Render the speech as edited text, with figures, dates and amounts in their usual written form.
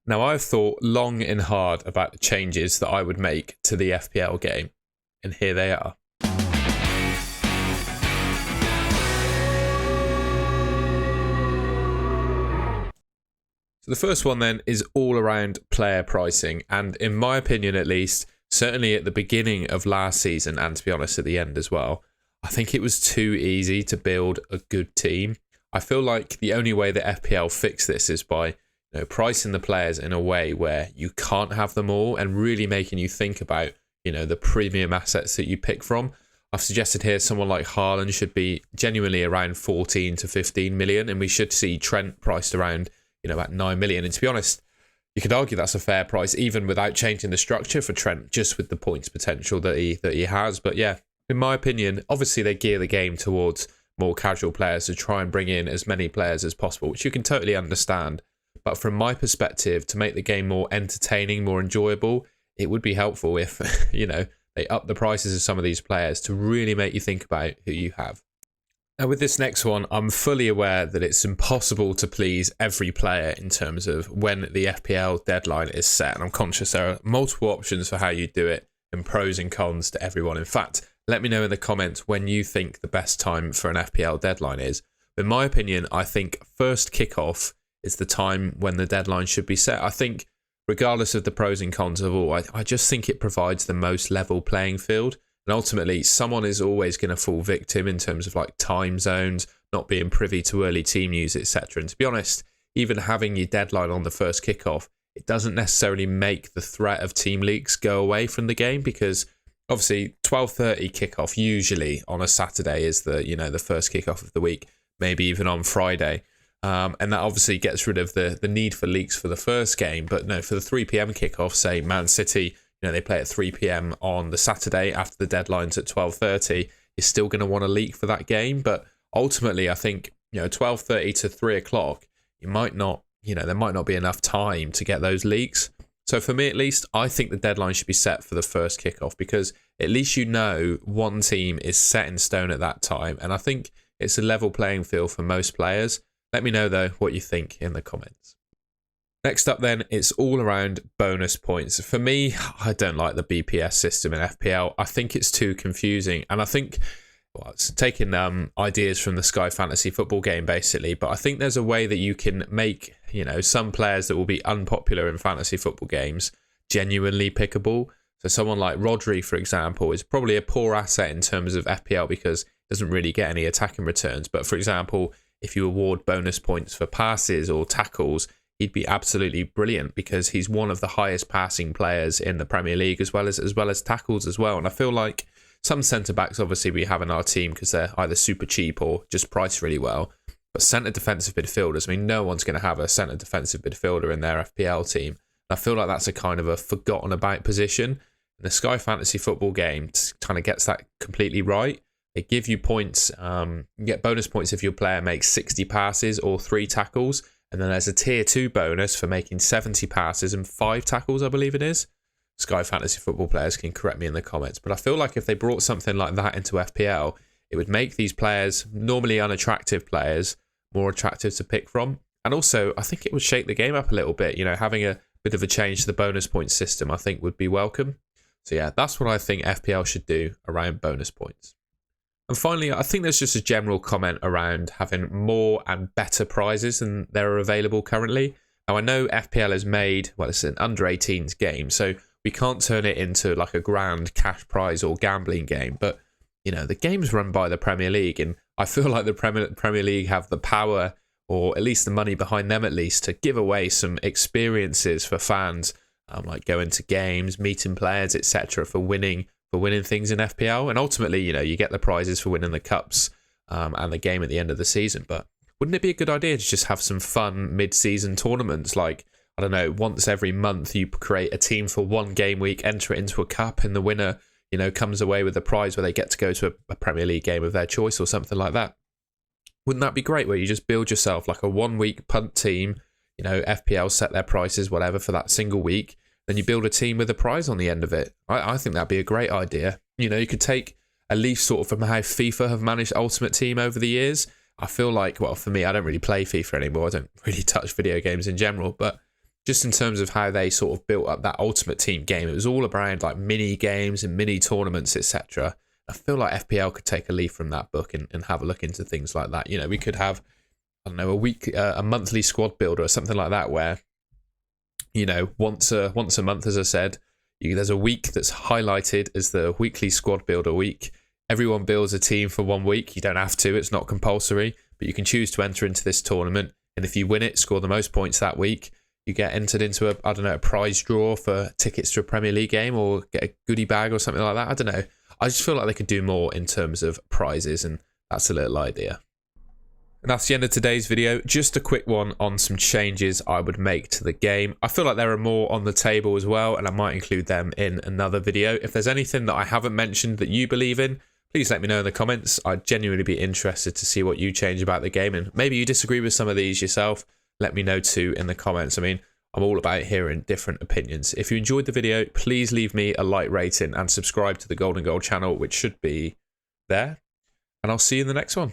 Now, I've thought long and hard about the changes that I would make to the FPL game, and here they are. So the first one then is all around player pricing, and in my opinion at least, certainly at the beginning of last season, and to be honest at the end as well, I think it was too easy to build a good team. I feel like the only way that FPL fix this is by pricing the players in a way where you can't have them all and really making you think about the premium assets that you pick from. I've suggested here someone like Haaland should be genuinely around 14 to 15 million, and we should see Trent priced around at 9 million. And to be honest, you could argue that's a fair price even without changing the structure for Trent, just with the points potential that he has. But yeah, in my opinion, obviously they gear the game towards more casual players to try and bring in as many players as possible, which you can totally understand. But from my perspective, to make the game more entertaining, more enjoyable, it would be helpful if they up the prices of some of these players to really make you think about who you have. Now, with this next one, I'm fully aware that it's impossible to please every player in terms of when the FPL deadline is set. And I'm conscious there are multiple options for how you do it and pros and cons to everyone. In fact, let me know in the comments when you think the best time for an FPL deadline is. In my opinion, I think first kickoff is the time when the deadline should be set. I think regardless of the pros and cons of all, I just think it provides the most level playing field. And ultimately, someone is always going to fall victim in terms of like time zones, not being privy to early team news, etc. And to be honest, even having your deadline on the first kickoff, it doesn't necessarily make the threat of team leaks go away from the game, because obviously 12:30 kickoff usually on a Saturday is the first kickoff of the week, maybe even on Friday. And that obviously gets rid of the need for leaks for the first game. But no, for the 3 p.m. kickoff, say Man City, they play at 3 p.m. on the Saturday after the deadline's at 12:30. You're still going to want to leak for that game. But ultimately, I think 12:30 to 3 o'clock, you might not, there might not be enough time to get those leaks. So for me, at least, I think the deadline should be set for the first kickoff, because at least one team is set in stone at that time. And I think it's a level playing field for most players. Let me know, though, what you think in the comments. Next up, then, it's all around bonus points. For me, I don't like the BPS system in FPL. I think it's too confusing. And I think, it's taking ideas from the Sky Fantasy Football game, basically. But I think there's a way that you can make, some players that will be unpopular in fantasy football games genuinely pickable. So someone like Rodri, for example, is probably a poor asset in terms of FPL because it doesn't really get any attacking returns. But for example, if you award bonus points for passes or tackles, he'd be absolutely brilliant because he's one of the highest passing players in the Premier League, as well as tackles as well. And I feel like some centre-backs obviously we have in our team because they're either super cheap or just priced really well. But centre defensive midfielders, no one's going to have a centre defensive midfielder in their FPL team. And I feel like that's a kind of a forgotten about position. And the Sky Fantasy Football game kind of gets that completely right. They give you points, you get bonus points if your player makes 60 passes or 3 tackles. And then there's a tier 2 bonus for making 70 passes and 5 tackles, I believe it is. Sky Fantasy Football players can correct me in the comments. But I feel like if they brought something like that into FPL, it would make these players, normally unattractive players, more attractive to pick from. And also, I think it would shake the game up a little bit. Having a bit of a change to the bonus point system, I think would be welcome. So yeah, that's what I think FPL should do around bonus points. And finally, I think there's just a general comment around having more and better prizes than there are available currently. Now, I know FPL has made, it's an under-18s game, so we can't turn it into like a grand cash prize or gambling game. But, the game's run by the Premier League, and I feel like the Premier League have the power, or at least the money behind them at least, to give away some experiences for fans, like going to games, meeting players, etc., for winning things in FPL. And ultimately, you get the prizes for winning the cups and the game at the end of the season. But wouldn't it be a good idea to just have some fun mid-season tournaments? Like, I don't know, once every month you create a team for one game week, enter it into a cup, and the winner, comes away with a prize where they get to go to a Premier League game of their choice or something like that. Wouldn't that be great, where you just build yourself like a 1 week punt team, FPL set their prices, whatever, for that single week. Then you build a team with a prize on the end of it. I think that'd be a great idea. You could take a leaf sort of from how FIFA have managed Ultimate Team over the years. I feel like, for me, I don't really play FIFA anymore. I don't really touch video games in general. But just in terms of how they sort of built up that Ultimate Team game. It was all around like mini games and mini tournaments, etc. I feel like FPL could take a leaf from that book and have a look into things like that. You know, we could have, I don't know, a monthly squad builder or something like that, where, you know, once a month, as I said, there's a week that's highlighted as the weekly squad builder week. Everyone builds a team for 1 week. You don't have to; it's not compulsory, but you can choose to enter into this tournament. And if you win it, score the most points that week, you get entered into a prize draw for tickets to a Premier League game, or get a goodie bag or something like that. I don't know. I just feel like they could do more in terms of prizes, and that's a little idea. And that's the end of today's video. Just a quick one on some changes I would make to the game. I feel like there are more on the table as well, and I might include them in another video. If there's anything that I haven't mentioned that you believe in, please let me know in the comments. I'd genuinely be interested to see what you change about the game, and maybe you disagree with some of these yourself. Let me know too in the comments. I mean, I'm all about hearing different opinions. If you enjoyed the video, please leave me a like rating and subscribe to the Golden Goal channel, which should be there. And I'll see you in the next one.